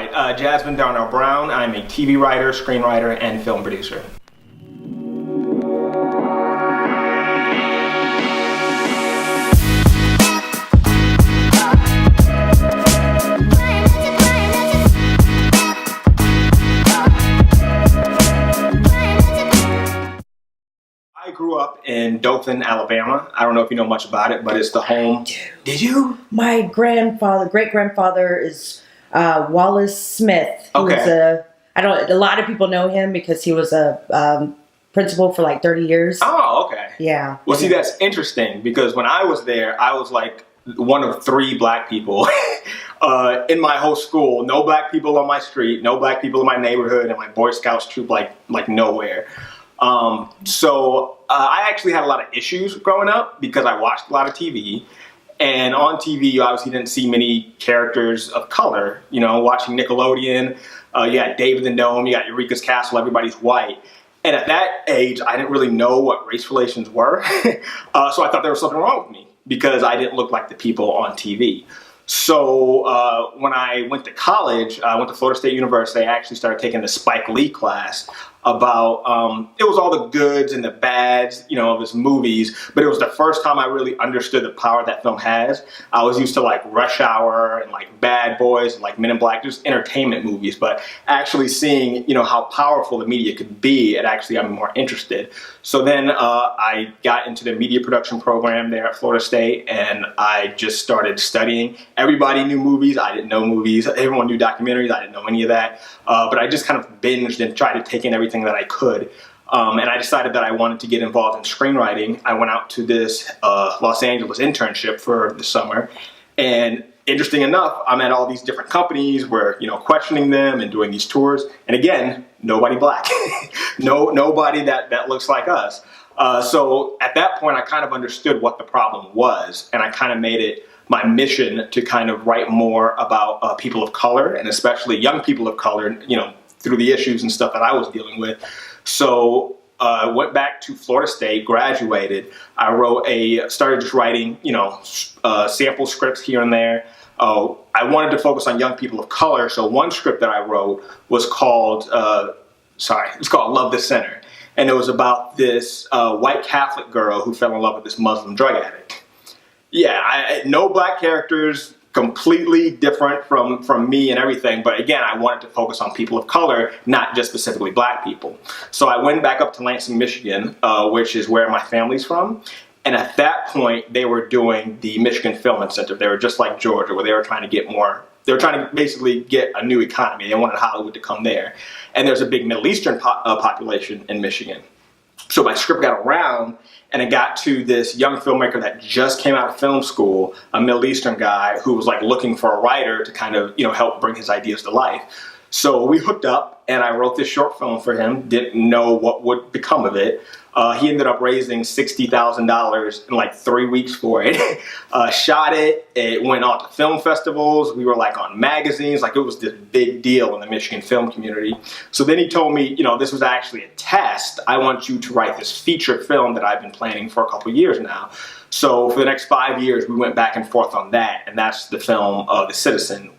right, Jazmin Darnell Brown. I'm a TV writer, screenwriter, and film producer. I grew up in Dothan, Alabama. I don't know if you know much about it, but it's the home. Did you? My grandfather, great-grandfather is Wallace Smith. He was a lot of people know him because he was a principal for like 30 years. Oh, okay. Yeah. Well, see, that's interesting because when I was there, I was like one of 3 black people in my whole school. No black people on my street, no black people in my neighborhood, and my Boy Scouts troop like nowhere. So I actually had a lot of issues growing up because I watched a lot of TV, and on TV you obviously didn't see many characters of color. You know, watching Nickelodeon, you had David the Gnome, you got Eureka's Castle, everybody's white. And at that age, I didn't really know what race relations were. So I thought there was something wrong with me because I didn't look like the people on TV. So when I went to college, I went to Florida State University, I actually started taking the Spike Lee class about, it was all the goods and the bads, you know, of his movies, but it was the first time I really understood the power that film has. I was used to like Rush Hour and like Bad Boys and like Men in Black, just entertainment movies, but actually seeing, you know, how powerful the media could be, it actually got me more interested. So then I got into the media production program there at Florida State, and I just started studying. Everybody knew movies, I didn't know movies. Everyone knew documentaries, I didn't know any of that. But I just kind of binged and tried to take in everything that I could. And I decided that I wanted to get involved in screenwriting. I went out to this Los Angeles internship for the summer, and interesting enough, I'm at all these different companies where, you know, questioning them and doing these tours, and again, nobody black. Nobody that looks like us. So at that point, I kind of understood what the problem was, and I kind of made it my mission to kind of write more about people of color, and especially young people of color, you know, through the issues and stuff that I was dealing with. So went back to Florida State, graduated. I started just writing, you know, sample scripts here and there. I wanted to focus on young people of color, so one script that I wrote was called, it's called Love the Sinner. And it was about this white Catholic girl who fell in love with this Muslim drug addict. Yeah, no black characters, completely different from me and everything, but again, I wanted to focus on people of color, not just specifically black people. So I went back up to Lansing, Michigan, which is where my family's from, and at that point, they were doing the Michigan Film Incentive. They were just like Georgia, where they were trying to get more, they were trying to basically get a new economy. They wanted Hollywood to come there, and there's a big Middle Eastern population in Michigan. So my script got around, and it got to this young filmmaker that just came out of film school, a Middle Eastern guy who was like looking for a writer to kind of, you know, help bring his ideas to life. So we hooked up, and I wrote this short film for him, didn't know what would become of it. He ended up raising $60,000 in like 3 weeks for it. Shot it, it went on to film festivals, we were like on magazines, like it was this big deal in the Michigan film community. So then he told me, you know, this was actually a test. I want you to write this feature film that I've been planning for a couple years now. So for the next 5 years, we went back and forth on that, and that's the film The Citizen,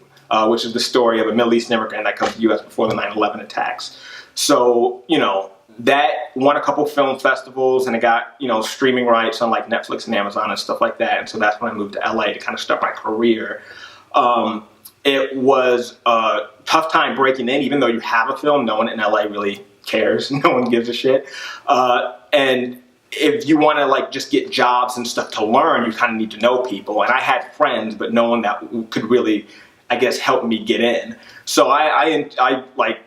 which is the story of a Middle Eastern immigrant that comes to the U.S. before the 9/11 attacks. So, you know, that won a couple film festivals, and it got, you know, streaming rights on like Netflix and Amazon and stuff like that. And so that's when I moved to LA to kind of start my career. It was a tough time breaking in, even though you have a film, no one in LA really cares. No one gives a shit. And if you want to like just get jobs and stuff to learn, you kind of need to know people. And I had friends, but no one that could really, I guess, help me get in. So I like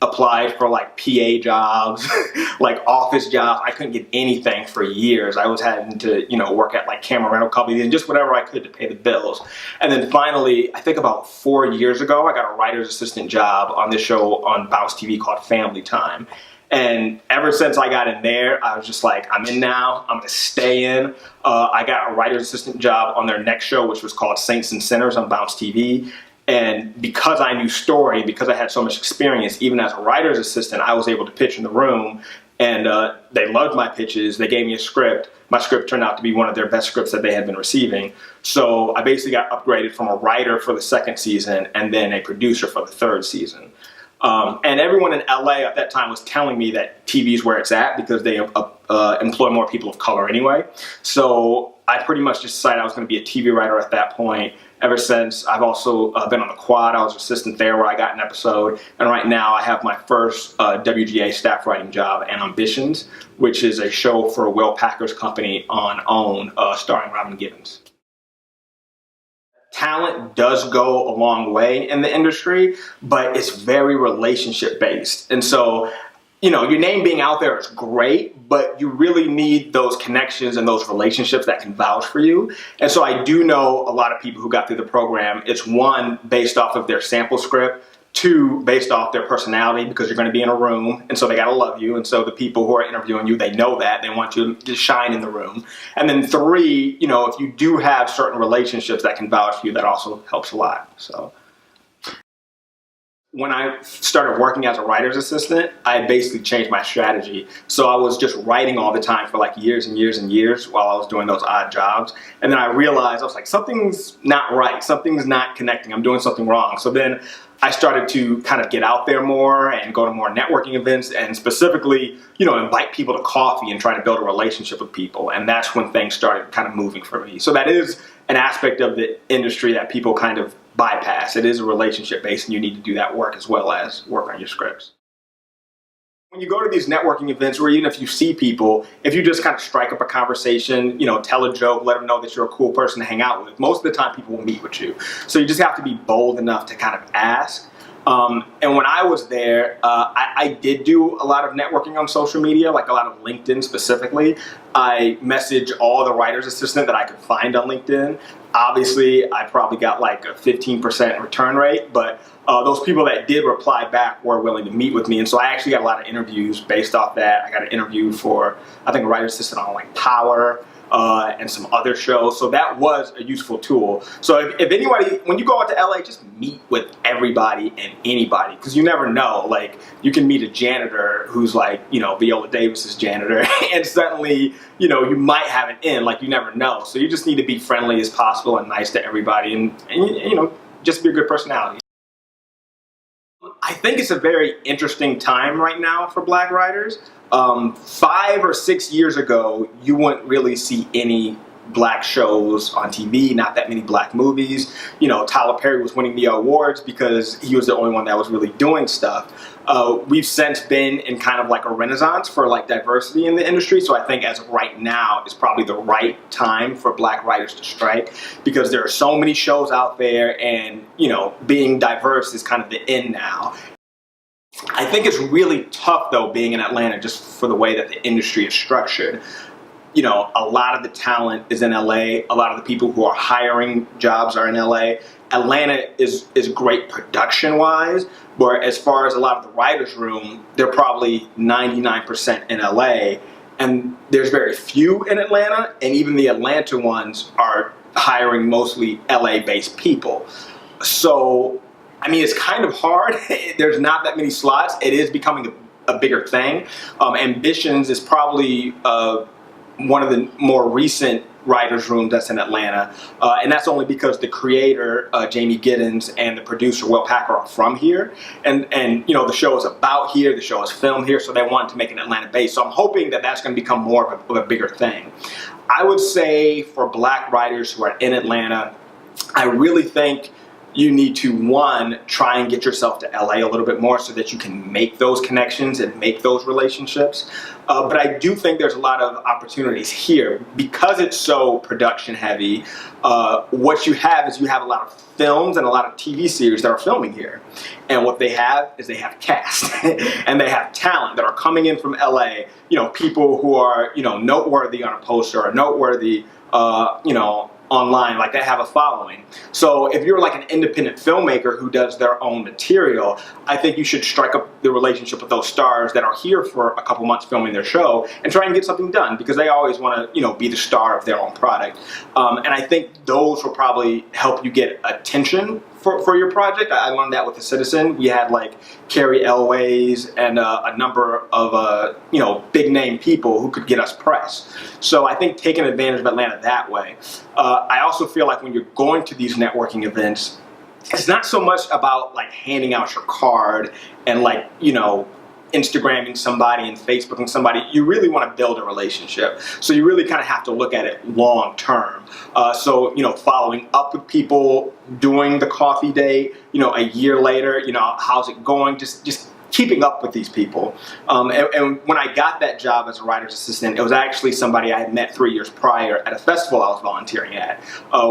applied for like PA jobs, like office jobs. I couldn't get anything for years. I was having to, you know, work at like camera rental companies and just whatever I could to pay the bills. And then finally, I think about 4 years ago, I got a writer's assistant job on this show on Bounce TV called Family Time. And ever since I got in there, I was just like, I'm in now, I'm gonna stay in. I got a writer's assistant job on their next show, which was called Saints and Sinners on Bounce TV. And because I knew story, because I had so much experience, even as a writer's assistant, I was able to pitch in the room And they loved my pitches. They gave me a script. My script turned out to be one of their best scripts that they had been receiving. So I basically got upgraded from a writer for the second season and then a producer for the third season. And everyone in LA at that time was telling me that TV is where it's at because they employ more people of color anyway. So I pretty much just decided I was going to be a TV writer at that point. Ever since, I've also been on the Quad. I was an assistant there where I got an episode. And right now I have my first WGA staff writing job, and Ambitions, which is a show for Will Packer's company on OWN, starring Robin Givens. Talent does go a long way in the industry, but it's very relationship based. And so, you know, your name being out there is great, but you really need those connections and those relationships that can vouch for you. And so I do know a lot of people who got through the program. It's one, based off of their sample script, two, based off their personality, because you're going to be in a room, and so they got to love you. And so the people who are interviewing you, they know that. They want you to shine in the room. And then three, you know, if you do have certain relationships that can vouch for you, that also helps a lot. So when I started working as a writer's assistant, I basically changed my strategy. So I was just writing all the time for like years and years and years while I was doing those odd jobs. And then I realized, I was like, something's not right. Something's not connecting. I'm doing something wrong. So then I started to kind of get out there more and go to more networking events and specifically, you know, invite people to coffee and try to build a relationship with people. And that's when things started kind of moving for me. So that is an aspect of the industry that people kind of bypass. It is a relationship based, and you need to do that work as well as work on your scripts. When you go to these networking events, or even if you see people, if you just kind of strike up a conversation, you know, tell a joke, let them know that you're a cool person to hang out with, most of the time people will meet with you. So you just have to be bold enough to kind of ask. And when I was there, I did do a lot of networking on social media, like a lot of LinkedIn specifically. I messaged all the writer's assistant that I could find on LinkedIn. Obviously, I probably got like a 15% return rate, but those people that did reply back were willing to meet with me. And so I actually got a lot of interviews based off that. I got an interview for, I think, a writer's assistant on like Power, and some other shows. So that was a useful tool. So if anybody, when you go out to LA, just meet with everybody and anybody, because you never know. Like, you can meet a janitor who's like, you know, Viola Davis's janitor, and suddenly, you know, you might have an in. Like, you never know. So you just need to be friendly as possible and nice to everybody, and you know, just be a good personality. I think it's a very interesting time right now for Black writers. 5 or 6 years ago, you wouldn't really see any Black shows on TV, not that many Black movies. You know, Tyler Perry was winning the awards because he was the only one that was really doing stuff. We've since been in kind of like a renaissance for like diversity in the industry. So I think as of right now, it's probably the right time for Black writers to strike, because there are so many shows out there, and, you know, being diverse is kind of the in now. I think it's really tough, though, being in Atlanta, just for the way that the industry is structured. You know, a lot of the talent is in LA. A lot of the people who are hiring jobs are in LA. Atlanta is great production-wise, but as far as a lot of the writers' room, they're probably 99% in LA, and there's very few in Atlanta, and even the Atlanta ones are hiring mostly LA-based people. So, I mean, it's kind of hard. There's not that many slots. It is becoming a bigger thing. Ambitions is probably one of the more recent writers' rooms that's in Atlanta. And that's only because the creator, Jamie Giddens, and the producer, Will Packer, are from here. And you know, the show is about here. The show is filmed here. So they wanted to make an Atlanta base. So I'm hoping that that's going to become more of a bigger thing. I would say for Black writers who are in Atlanta, I really think you need to, one, try and get yourself to LA a little bit more so that you can make those connections and make those relationships. But I do think there's a lot of opportunities here because it's so production heavy. What you have is you have a lot of films and a lot of TV series that are filming here. And what they have is they have cast and they have talent that are coming in from LA, you know, people who are, you know, noteworthy on a poster or noteworthy, you know, online, like they have a following. So if you're like an independent filmmaker who does their own material, I think you should strike up the relationship with those stars that are here for a couple months filming their show and try and get something done, because they always want to, you know, be the star of their own product. And I think those will probably help you get attention for your project. I learned that with The Citizen. We had like Carrie Elways and a number of big name people who could get us press. So I think taking advantage of Atlanta that way. I also feel like when you're going to these networking events, it's not so much about like handing out your card and like, Instagramming somebody and Facebooking somebody. You really want to build a relationship. So you really kind of have to look at it long term. So following up with people, doing the coffee date, a year later, how's it going? Just keeping up with these people. And when I got that job as a writer's assistant, it was actually somebody I had met 3 years prior at a festival I was volunteering at.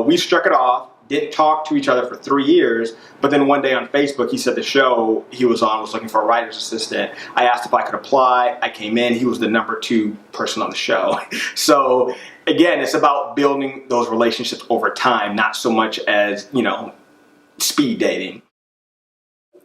We struck it off. Didn't talk to each other for 3 years, but then one day on Facebook, he said the show he was on was looking for a writer's assistant. I asked if I could apply. I came in. He was the number 2 person on the show. So again, it's about building those relationships over time, not so much as, speed dating.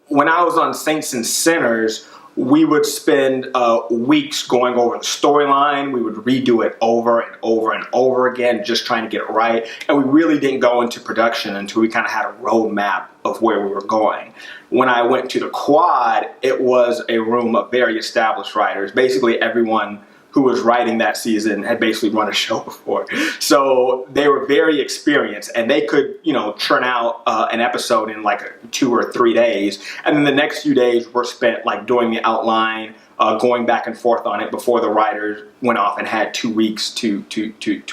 When I was on Saints and Sinners, we would spend weeks going over the storyline. We would redo it over and over and over again, just trying to get it right. And we really didn't go into production until we kind of had a roadmap of where we were going. When I went to the Quad, it was a room of very established writers. Basically everyone who was writing that season had basically run a show before. So they were very experienced, and they could, churn out an episode in like 2 or 3 days. And then the next few days were spent like doing the outline, going back and forth on it before the writers went off and had 2 weeks to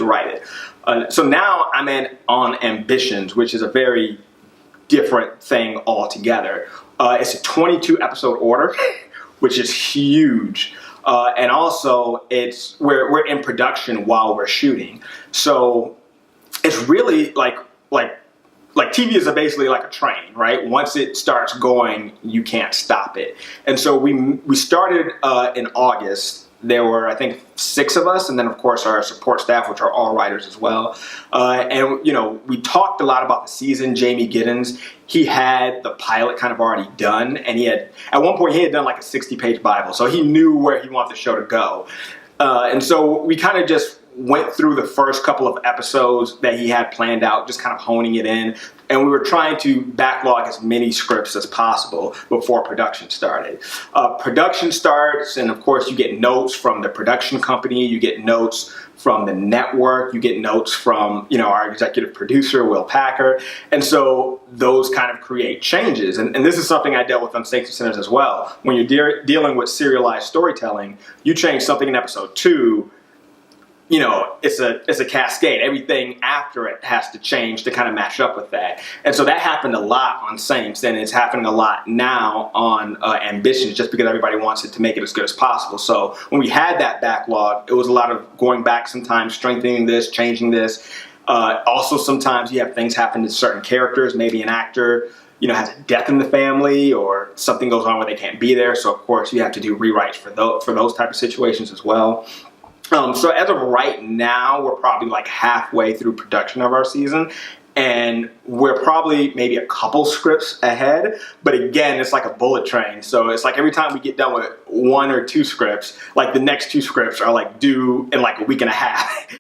write it. So now I'm on Ambitions, which is a very different thing altogether. It's a 22 episode order, which is huge. And also, we're in production while we're shooting, so it's really like TV is basically like a train, right? Once it starts going, you can't stop it. And so we started in August. There were, I think, 6 of us, and then of course our support staff, which are all writers as well. And we talked a lot about the season. Jamie Giddens, he had the pilot kind of already done, and at one point he had done like a 60-page Bible, so he knew where he wanted the show to go. And so we kind of just went through the first couple of episodes that he had planned out, just kind of honing it in. And we were trying to backlog as many scripts as possible before production started. Production starts, and of course you get notes from the production company, you get notes from the network, you get notes from our executive producer, Will Packer. And so those kind of create changes. And this is something I dealt with on Saints and Sinners as well. When you're dealing with serialized storytelling, you change something in episode 2, it's a cascade. Everything after it has to change to kind of match up with that. And so that happened a lot on Saints, and it's happening a lot now on Ambitions, just because everybody wants it to make it as good as possible. So when we had that backlog, it was a lot of going back sometimes, strengthening this, changing this. Also, sometimes you have things happen to certain characters, maybe an actor has a death in the family or something goes on where they can't be there. So of course you have to do rewrites for those type of situations as well. So as of right now, we're probably like halfway through production of our season, and we're probably maybe a couple scripts ahead. But again, it's like a bullet train. So it's like every time we get done with 1 or 2 scripts, like the next 2 scripts are like due in like a week and a half.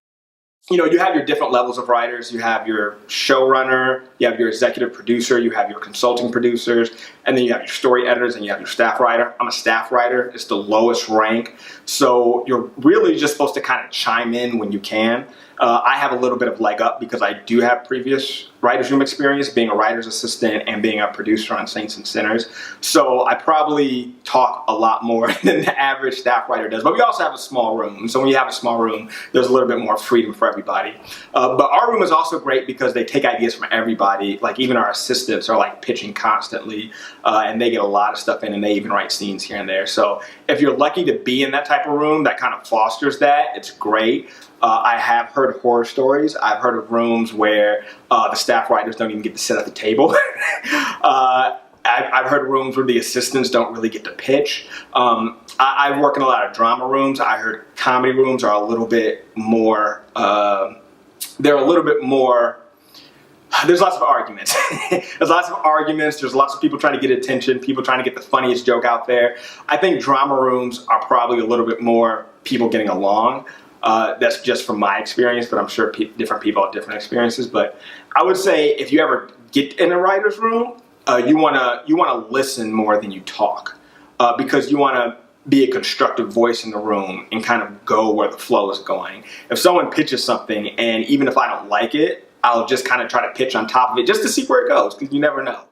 You have your different levels of writers. You have your showrunner, you have your executive producer, you have your consulting producers, and then you have your story editors, and you have your staff writer. I'm a staff writer. It's the lowest rank. So you're really just supposed to kind of chime in when you can. I have a little bit of leg up because I do have previous writer's room experience, being a writer's assistant and being a producer on Saints and Sinners. So I probably talk a lot more than the average staff writer does. But we also have a small room. So when you have a small room, there's a little bit more freedom for everybody. But our room is also great because they take ideas from everybody. Like even our assistants are like pitching constantly, and they get a lot of stuff in, and they even write scenes here and there. So if you're lucky to be in that type of room that kind of fosters that, it's great. I have heard horror stories. I've heard of rooms where the staff writers don't even get to sit at the table. I've heard of rooms where the assistants don't really get to pitch. I work in a lot of drama rooms. I heard comedy rooms are a little bit more, they're a little bit more, there's lots of arguments. There's lots of arguments. There's lots of people trying to get attention, people trying to get the funniest joke out there. I think drama rooms are probably a little bit more people getting along. That's just from my experience, but I'm sure different people have different experiences. But I would say if you ever get in a writer's room, you want to listen more than you talk, because you want to be a constructive voice in the room and kind of go where the flow is going. If someone pitches something, and even if I don't like it, I'll just kind of try to pitch on top of it just to see where it goes, because you never know.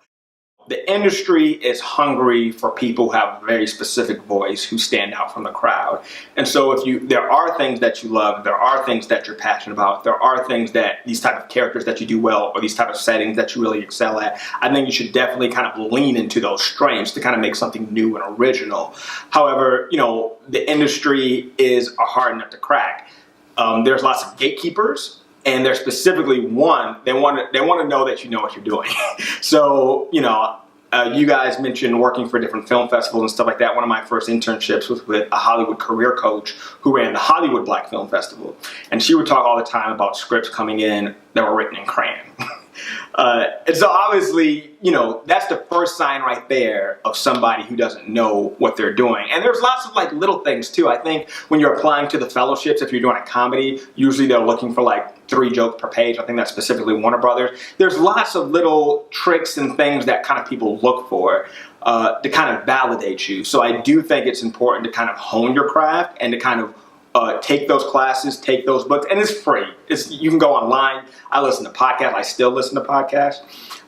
The industry is hungry for people who have a very specific voice, who stand out from the crowd. And so there are things that you love, there are things that you're passionate about, there are things that these type of characters that you do well, or these type of settings that you really excel at, I think you should definitely kind of lean into those strengths to kind of make something new and original. However, the industry is a hard nut to crack. There's lots of gatekeepers. And they're specifically they want to know that you know what you're doing. So, you guys mentioned working for different film festivals and stuff like that. One of my first internships was with a Hollywood career coach who ran the Hollywood Black Film Festival. And she would talk all the time about scripts coming in that were written in crayon. And so obviously, that's the first sign right there of somebody who doesn't know what they're doing. And there's lots of little things too. I think when you're applying to the fellowships, if you're doing a comedy, usually they're looking for 3 jokes per page. I think that's specifically Warner Brothers. There's lots of little tricks and things that kind of people look for to kind of validate you. So I do think it's important to kind of hone your craft and to kind of take those classes, take those books, and it's free. You can go online. I listen to podcasts. I still listen to podcasts.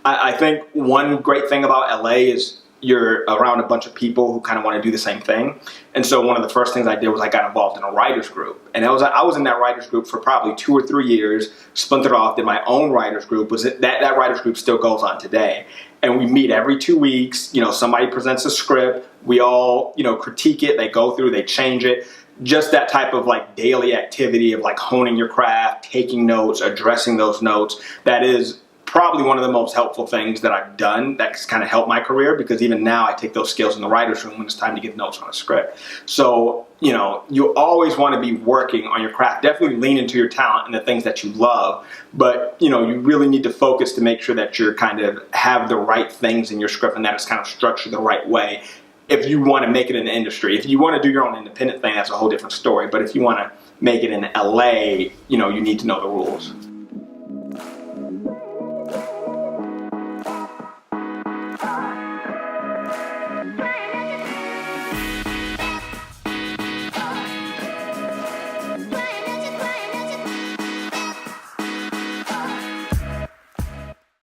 I think one great thing about LA is you're around a bunch of people who kind of want to do the same thing. And so one of the first things I did was I got involved in a writer's group. And I was in that writer's group for probably 2 or 3 years, splintered off, did my own writer's group. That writer's group still goes on today. And we meet every 2 weeks. Somebody presents a script. We all, critique it. They go through, they change it. Just that type of daily activity of honing your craft, taking notes, addressing those notes. That is probably one of the most helpful things that I've done that's kind of helped my career, because even now I take those skills in the writer's room when it's time to get notes on a script. So, you always want to be working on your craft. Definitely lean into your talent and the things that you love, but you really need to focus to make sure that you're kind of have the right things in your script and that it's kind of structured the right way. If you want to make it in the industry, if you want to do your own independent thing, that's a whole different story. But if you want to make it in LA, you need to know the rules.